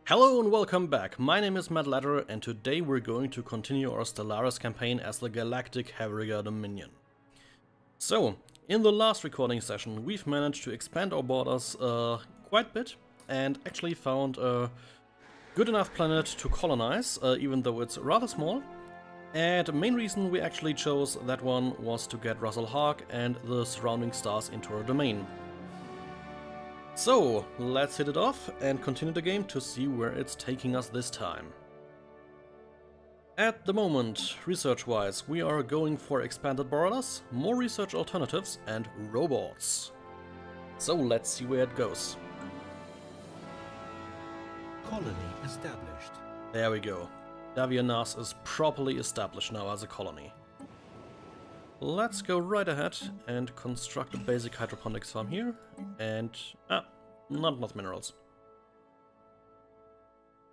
Hello and welcome back. My name is Matt Ladder and today we're going to continue our Stellaris campaign as the Galactic Havarigga Dominion. So, in the last recording session we've managed to expand our borders quite a bit and actually found a good enough planet to colonize, even though it's rather small. And the main reason we actually chose that one was to get Russell Hawk and the surrounding stars into our domain. So, let's hit it off and continue the game to see where it's taking us this time. At the moment, research-wise, we are going for expanded borders, more research alternatives, and robots. So let's see where it goes. Colony established. There we go. German-ness is properly established now as a colony. Let's go right ahead and construct a basic hydroponics farm here, and not enough minerals.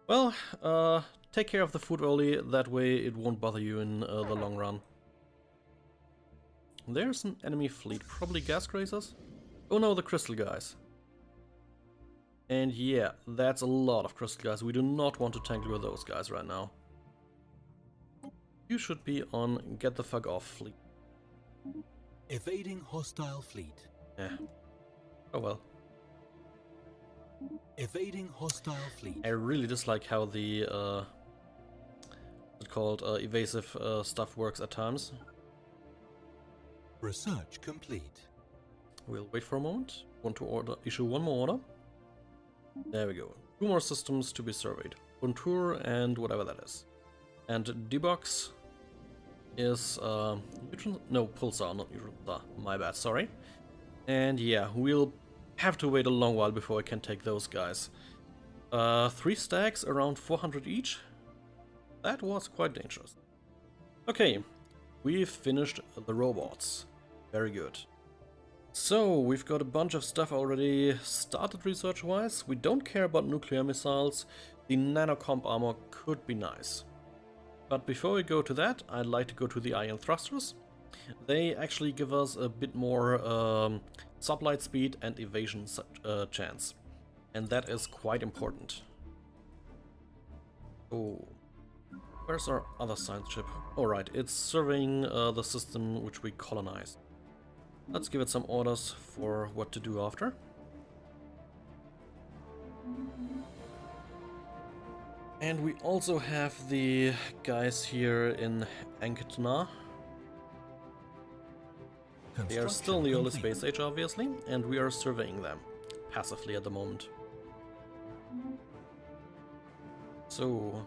Well, take care of the food early, that way it won't bother you in the long run. There's an enemy fleet, probably gas grazers? Oh no, the crystal guys. And yeah, that's a lot of crystal guys, we do not want to tangle with those guys right now. You should be on get the fuck off fleet. Evading hostile fleet. Yeah. Oh well. Evading hostile fleet. I really dislike how the what's it called evasive stuff works at times. Research complete. We'll wait for a moment. Want to issue one more order. There we go. 2 more systems to be surveyed. Contour and whatever that is. And debox is neutron? No, pulsar, not neutron star. My bad, sorry. And yeah, we'll have to wait a long while before I can take those guys. 3 stacks, around 400 each. That was quite dangerous. Okay, we've finished the robots. Very good. So, we've got a bunch of stuff already started research-wise. We don't care about nuclear missiles. The nanocomp armor could be nice. But before we go to that, I'd like to go to the ion thrusters. They actually give us a bit more sublight speed and evasion chance. And that is quite important. Oh, where's our other science ship? Alright, it's surveying the system which we colonized. Let's give it some orders for what to do after. And we also have the guys here in Ankitna. They are still in the early space age, obviously, and we are surveying them passively at the moment. So,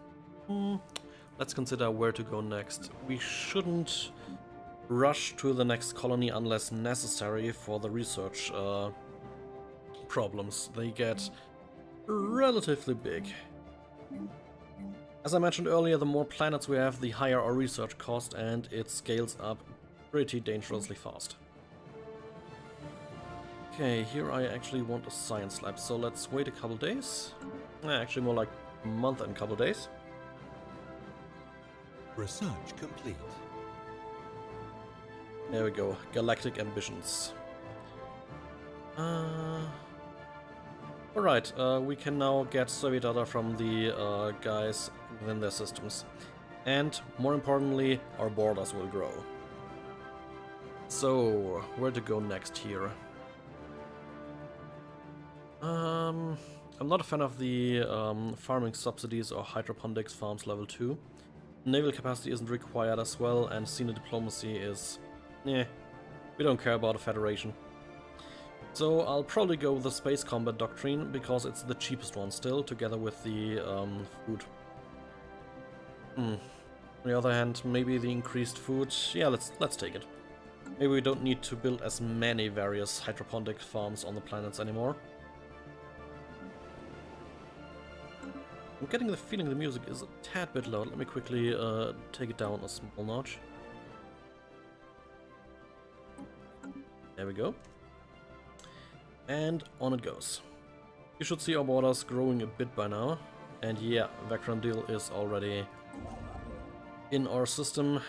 let's consider where to go next. We shouldn't rush to the next colony unless necessary for the research problems. They get relatively big. As I mentioned earlier, the more planets we have, the higher our research cost, and it scales up pretty dangerously fast. Okay, here I actually want a science lab, so let's wait a couple days. Actually more like a month and a couple days. Research complete. There we go, galactic ambitions. Alright, we can now get survey data from the guys within their systems. And, more importantly, our borders will grow. So, where to go next here? I'm not a fan of the farming subsidies or hydroponics farms level 2. Naval capacity isn't required as well, and senior diplomacy is... we don't care about a federation. So I'll probably go with the space combat doctrine, because it's the cheapest one still, together with the food. On the other hand, maybe the increased food... yeah, let's take it. Maybe we don't need to build as many various hydroponic farms on the planets anymore. I'm getting the feeling the music is a tad bit loud. Let me quickly take it down a small notch. There we go. And on it goes. You should see our borders growing a bit by now. And yeah, Vakrandil is already in our system.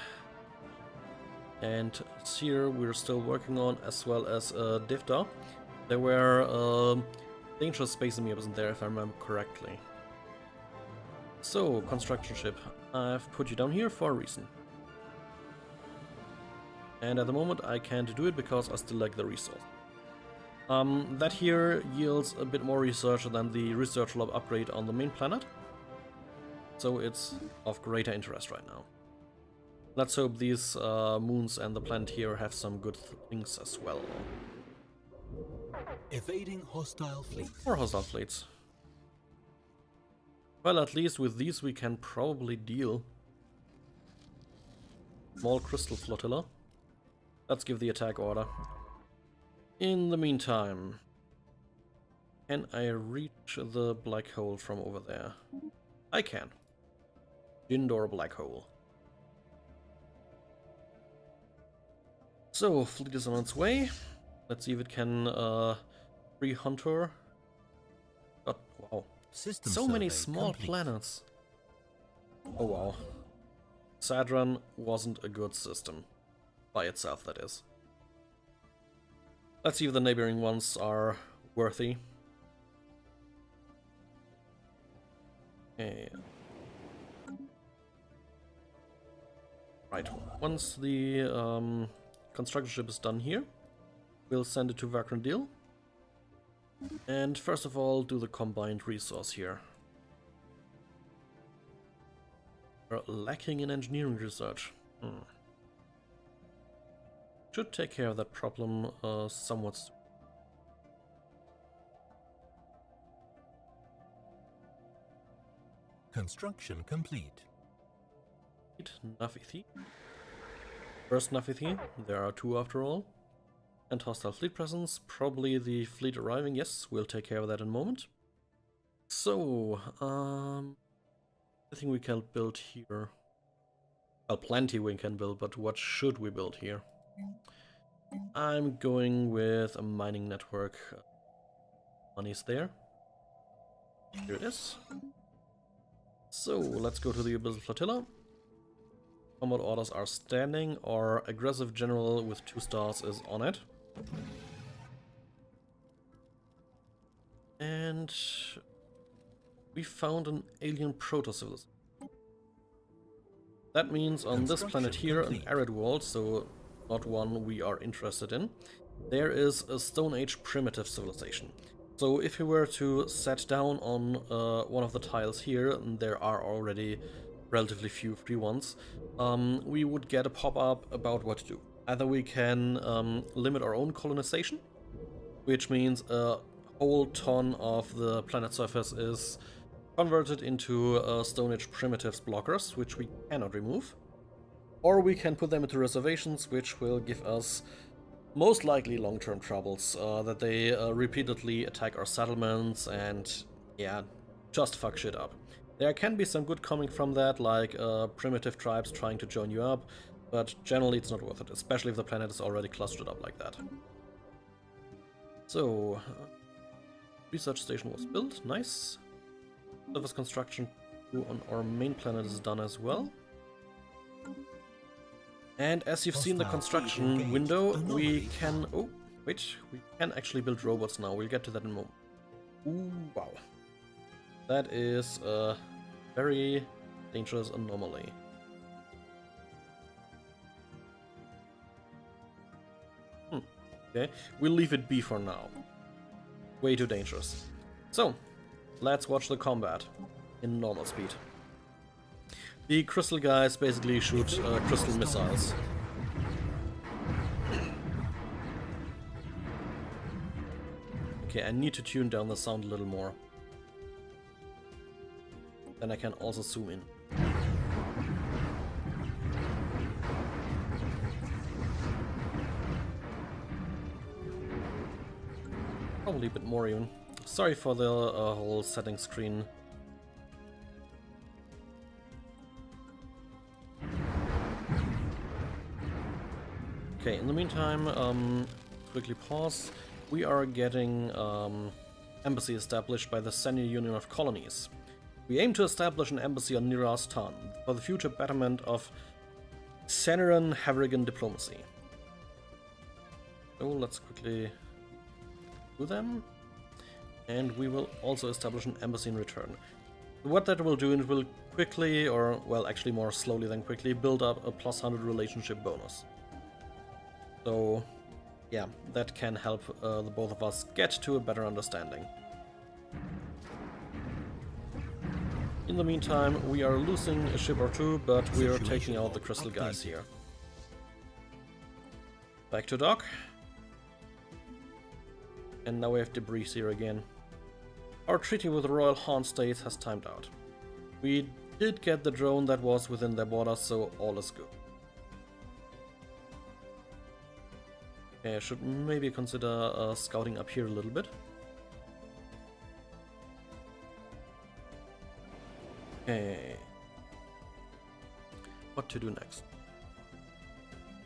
And here we're still working on, as well as Divta. There were dangerous space amoebas in there, if I remember correctly. So, construction ship. I've put you down here for a reason. And at the moment I can't do it because I still lack the resource. That here yields a bit more research than the research lab upgrade on the main planet. So it's of greater interest right now. Let's hope these moons and the planet here have some good things as well. Evading hostile fleet. Or hostile fleets. Well, at least with these we can probably deal. Small crystal flotilla. Let's give the attack order. In the meantime, can I reach the black hole from over there? I can. Indoor black hole. So, fleet is on its way. Let's see if it can free Hunter. God, wow. System So many survey small complete. planets. Oh wow. Sadran wasn't a good system. By itself, that is. Let's see if the neighboring ones are worthy. Okay. Right. Once the construction ship is done here, we'll send it to Vakrandil. And first of all, do the combined resource here. We're lacking in engineering research. Should take care of that problem somewhat soon. Construction complete. Nafithi. First Nafithi, there are two after all. And hostile fleet presence, probably the fleet arriving, yes, we'll take care of that in a moment. So, I think we can build here. Well, plenty we can build, but what should we build here? I'm going with a mining network. Money's there. Here it is. So, let's go to the Abyssal Flotilla. Combat orders are standing. Our aggressive general with 2 stars is on it. And we found an alien proto-civilization. That means on this planet here, an arid world, so not one we are interested in, there is a Stone Age primitive civilization. So if we were to set down on one of the tiles here, and there are already relatively few free ones, we would get a pop-up about what to do. Either we can limit our own colonization, which means a whole ton of the planet surface is converted into Stone Age primitives blockers, which we cannot remove. Or we can put them into reservations, which will give us most likely long-term troubles, that they repeatedly attack our settlements and, yeah, just fuck shit up. There can be some good coming from that, like primitive tribes trying to join you up, but generally it's not worth it, especially if the planet is already clustered up like that. So, research station was built, nice. Surface construction on our main planet is done as well. And as you've seen the construction window, we can... Oh, wait, we can actually build robots now. We'll get to that in a moment. Ooh, wow. That is a very dangerous anomaly. Okay, we'll leave it be for now. Way too dangerous. So, let's watch the combat in normal speed. The crystal guys basically shoot crystal missiles. Okay, I need to tune down the sound a little more. Then I can also zoom in. Probably a bit more even. Sorry for the whole setting screen. Okay, in the meantime, quickly pause. We are getting embassy established by the Senior Union of Colonies. We aim to establish an embassy on Niras Tan for the future betterment of Galactic Havarigga diplomacy. So let's quickly do them. And we will also establish an embassy in return. What that will do, it will quickly, or well, actually more slowly than quickly, build up a +100 relationship bonus. So, yeah, that can help the both of us get to a better understanding. In the meantime, we are losing a ship or two, but we are taking out the crystal guys here. Back to dock. And now we have debris here again. Our treaty with the Royal Han States has timed out. We did get the drone that was within their borders, so all is good. Okay, I should maybe consider scouting up here a little bit. Okay. What to do next?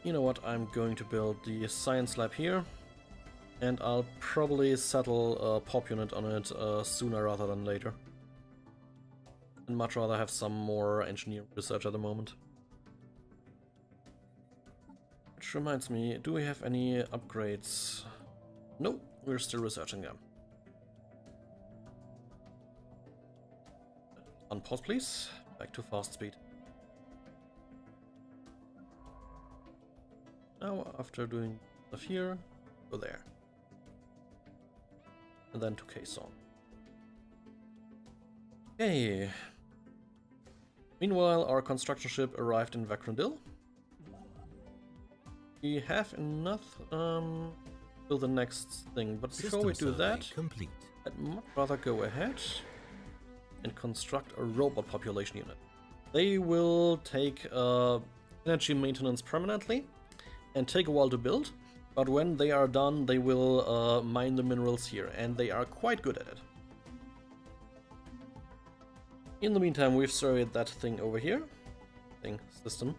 You know what, I'm going to build the science lab here. And I'll probably settle a pop unit on it sooner rather than later. And much rather have some more engineering research at the moment. Which reminds me, do we have any upgrades? No, we're still researching them. Unpause please, back to fast speed. Now after doing stuff here, go there. And then to Quezon. Okay. Meanwhile, our construction ship arrived in Vakrandil. We have enough till the next thing, but before we do that, I'd much rather go ahead and construct a robot population unit. They will take energy maintenance permanently and take a while to build. But when they are done, they will mine the minerals here, and they are quite good at it. In the meantime, we've surveyed that thing over here. System.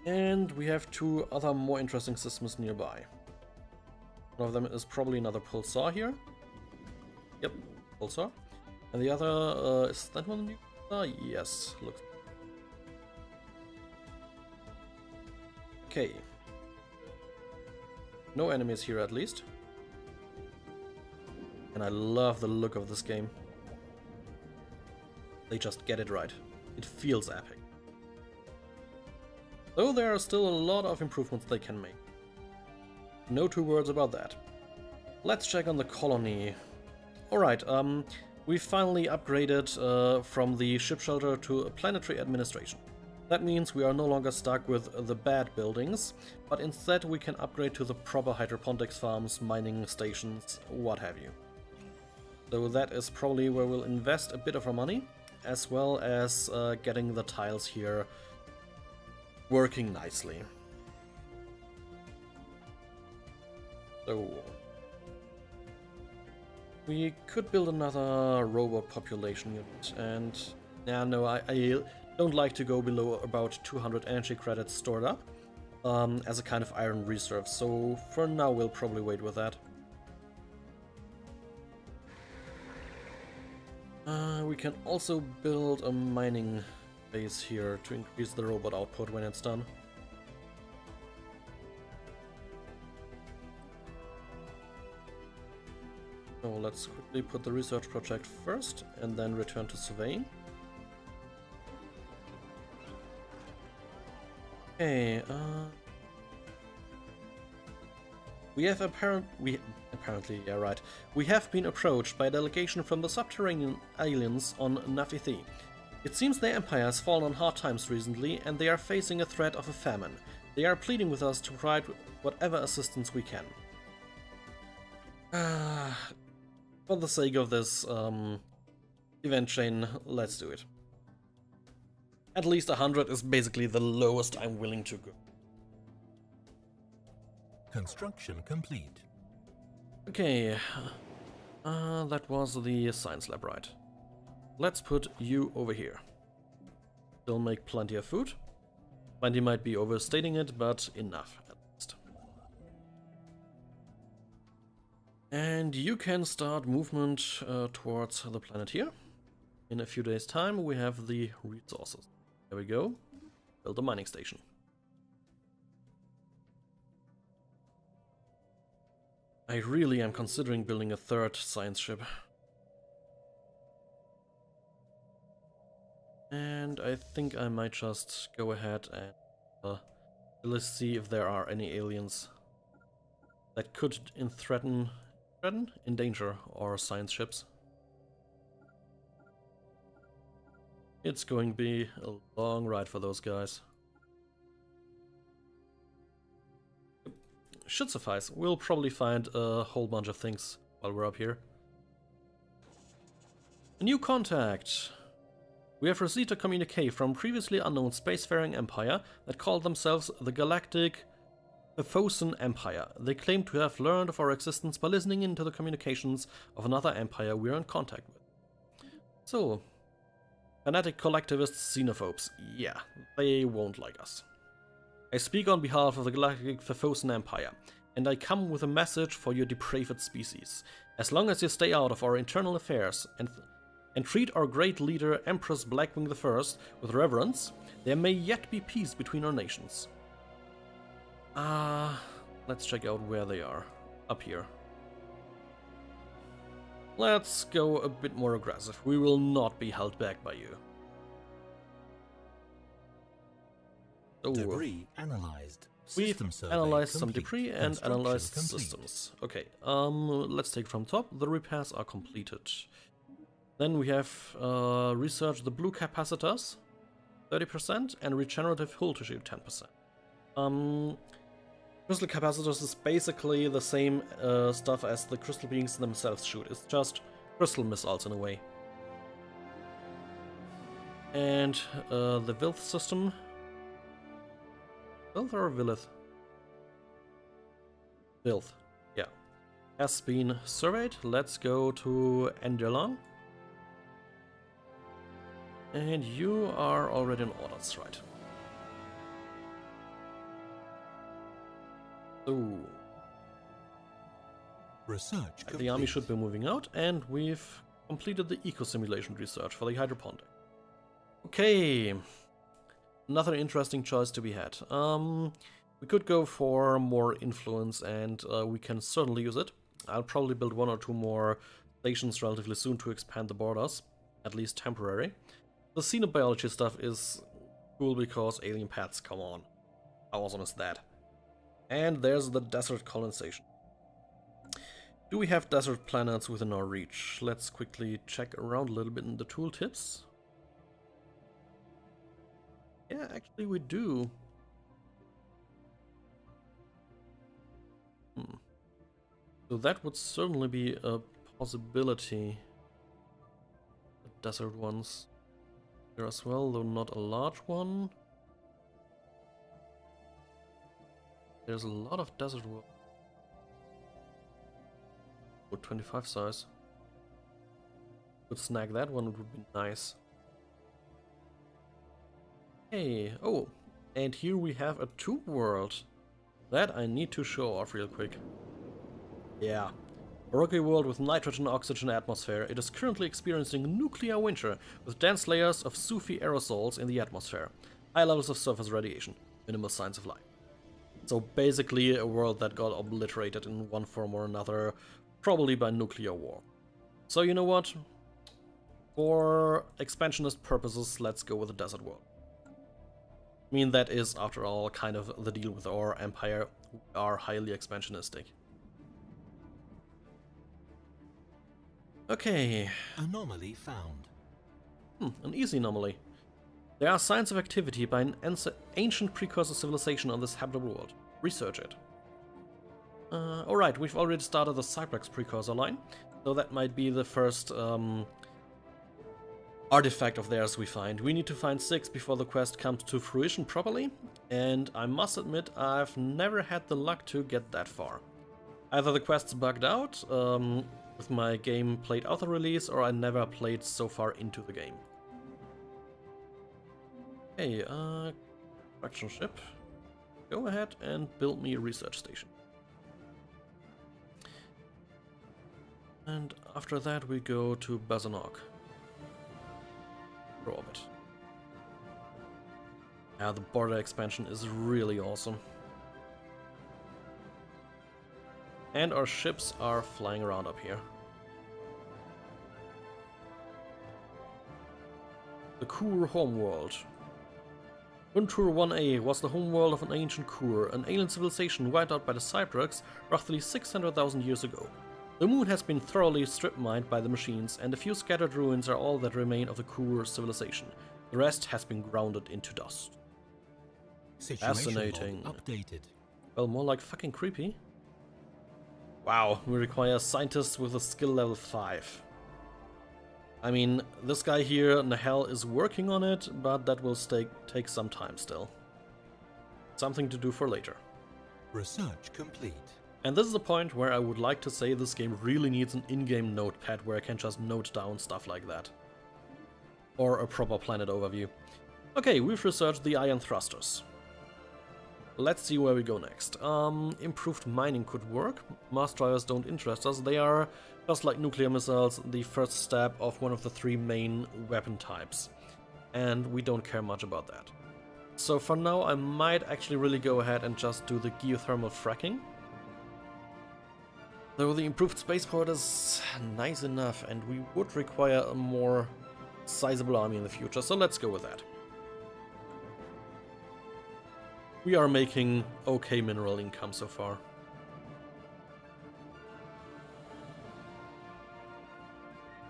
And we have two other more interesting systems nearby. One of them is probably another pulsar here. Yep, pulsar. And the other, is that one new? Yes, looks. Okay. No enemies here at least. And I love the look of this game. They just get it right. It feels epic. Though there are still a lot of improvements they can make. No two words about that. Let's check on the colony. Alright, we finally upgraded from the ship shelter to a planetary administration. That means we are no longer stuck with the bad buildings, but instead we can upgrade to the proper hydroponics farms, mining stations, what have you. So that is probably where we'll invest a bit of our money, as well as getting the tiles here working nicely. So we could build another robot population unit, and yeah, no, I don't like to go below about 200 energy credits stored up as a kind of iron reserve, so for now we'll probably wait with that. We can also build a mining base here to increase the robot output when it's done. So let's quickly put the research project first and then return to surveying. Okay, we have apparently, yeah, right. We have been approached by a delegation from the subterranean aliens on Nafithi. It seems their empire has fallen on hard times recently, and they are facing a threat of a famine. They are pleading with us to provide whatever assistance we can. For the sake of this event chain, let's do it. At least 100 is basically the lowest I'm willing to go. Construction complete. Okay, that was the science lab, right? Let's put you over here. Still make plenty of food. Plenty might be overstating it, but enough at least. And you can start movement towards the planet here. In a few days' time, we have the resources. There we go. Build a mining station. I really am considering building a third science ship. And I think I might just go ahead and let's see if there are any aliens that could endanger our science ships. It's going to be a long ride for those guys. Should suffice. We'll probably find a whole bunch of things while we're up here. A new contact! We have received a communique from previously unknown spacefaring empire that called themselves the Galactic Havarigga Empire. They claim to have learned of our existence by listening into the communications of another empire we are in contact with. So, fanatic collectivists, xenophobes. Yeah, they won't like us. I speak on behalf of the Galactic Havarigga Empire, and I come with a message for your depraved species. As long as you stay out of our internal affairs and treat our great leader, Empress Blackwing I, with reverence, there may yet be peace between our nations. Let's check out where they are. Up here. Let's go a bit more aggressive. We will not be held back by you. Debris analyzed. We've analyzed some debris and analyzed systems. Okay, let's take from top. The repairs are completed. Then we have researched the blue capacitors, 30%, and regenerative hull tissue, 10%. Crystal capacitors is basically the same stuff as the crystal beings themselves shoot. It's just crystal missiles in a way. And the Vilth system. Vilth or Villith? Vilth, yeah. Has been surveyed. Let's go to Enderlong. And you are already in orders, right? So, research complete. The army should be moving out, and we've completed the eco-simulation research for the hydroponic. Okay, another interesting choice to be had. We could go for more influence, and we can certainly use it. I'll probably build one or two more stations relatively soon to expand the borders, at least temporary. The xenobiology stuff is cool because alien pets, come on. How awesome is that? And there's the desert colonization. Do we have desert planets within our reach? Let's quickly check around a little bit in the tooltips. Yeah, actually we do. So that would certainly be a possibility. The desert ones there as well, though not a large one. There's a lot of desert world. With 25 size. Could snag that one, it would be nice. Hey, oh, and here we have a tube world. That I need to show off real quick. Yeah. A rocky world with nitrogen-oxygen atmosphere, it is currently experiencing nuclear winter with dense layers of soupy aerosols in the atmosphere, high levels of surface radiation, minimal signs of life. So basically a world that got obliterated in one form or another, probably by nuclear war. So you know what? For expansionist purposes, let's go with the desert world. I mean, that is, after all, kind of the deal with our empire. We are highly expansionistic. Okay. Anomaly found. An easy anomaly. There are signs of activity by an ancient precursor civilization on this habitable world. Research it. Alright, we've already started the Cyprex precursor line, so that might be the first artifact of theirs we find. We need to find 6 before the quest comes to fruition properly, and I must admit I've never had the luck to get that far. Either the quest's bugged out with my game played out the release, or I never played so far into the game. Hey, construction ship. Go ahead and build me a research station. And after that we go to Bazanok. Orbit. Yeah, the border expansion is really awesome. And our ships are flying around up here. The Kur homeworld. Untur 1A was the homeworld of an ancient Kur, an alien civilization wiped out by the Cybertrucks roughly 600,000 years ago. The moon has been thoroughly strip-mined by the machines, and a few scattered ruins are all that remain of the Kur civilization. The rest has been grounded into dust. Fascinating. Updated. Well, more like fucking creepy. Wow, we require scientists with a skill level 5. I mean, this guy here, Nahel, is working on it, but that will take some time still. Something to do for later. Research complete. And this is the point where I would like to say this game really needs an in-game notepad where I can just note down stuff like that. Or a proper planet overview. Okay, we've researched the ion thrusters. Let's see where we go next. Improved mining could work. Mass drivers don't interest us. They are, just like nuclear missiles, the first step of one of the 3 main weapon types. And we don't care much about that. So for now, I might actually really go ahead and just do the geothermal fracking. Though the improved spaceport is nice enough, and we would require a more sizable army in the future, so let's go with that. We are making okay mineral income so far.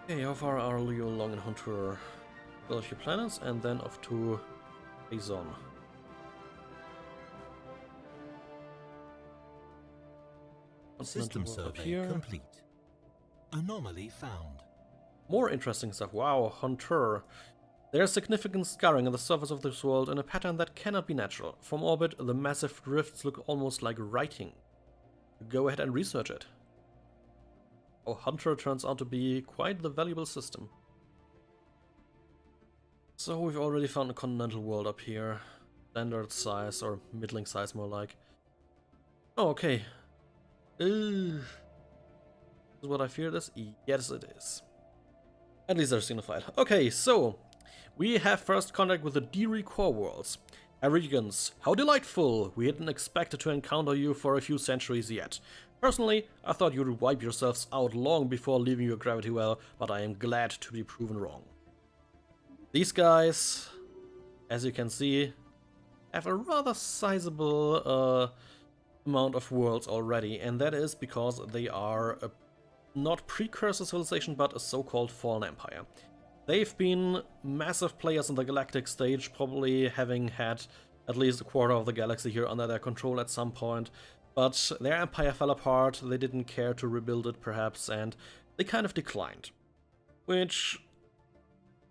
Okay, how far are you along in Hunter? Build a few planets and then off to Azon. System survey complete. Anomaly found. More interesting stuff. Wow, Hunter. There is significant scarring on the surface of this world in a pattern that cannot be natural. From orbit, the massive rifts look almost like writing. Go ahead and research it. Oh, Hunter turns out to be quite the valuable system. So we've already found a continental world up here. Standard size, or middling size more like. Oh, okay. Is what I feared is? Yes, it is. At least they're signified. Okay, so we have first contact with the Diri core worlds. Havarigans, how delightful! We hadn't expected to encounter you for a few centuries yet. Personally, I thought you would wipe yourselves out long before leaving your gravity well, but I am glad to be proven wrong. These guys, as you can see, have a rather sizable amount of worlds already, and that is because they are a not precursor civilization, but a so-called fallen empire. They've been massive players in the galactic stage, probably having had at least a quarter of the galaxy here under their control at some point, but their empire fell apart, they didn't care to rebuild it perhaps, and they kind of declined. Which,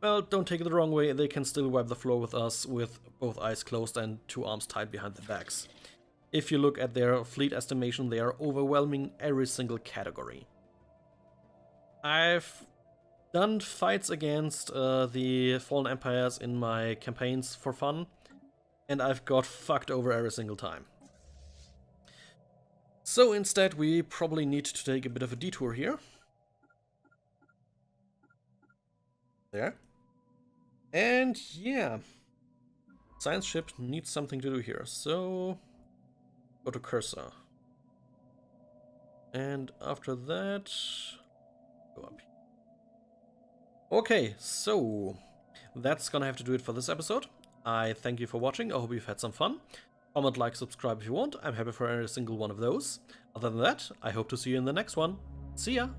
well, don't take it the wrong way, they can still wipe the floor with us with both eyes closed and 2 arms tied behind their backs. If you look at their fleet estimation, they are overwhelming every single category. I've done fights against the Fallen Empires in my campaigns for fun, and I've got fucked over every single time. So instead, we probably need to take a bit of a detour here. There. And yeah, science ship needs something to do here, so go to Cursor. And after that, go up. Okay, so that's gonna have to do it for this episode. I thank you for watching, I hope you've had some fun. Comment, like, subscribe if you want, I'm happy for every single one of those. Other than that, I hope to see you in the next one. See ya!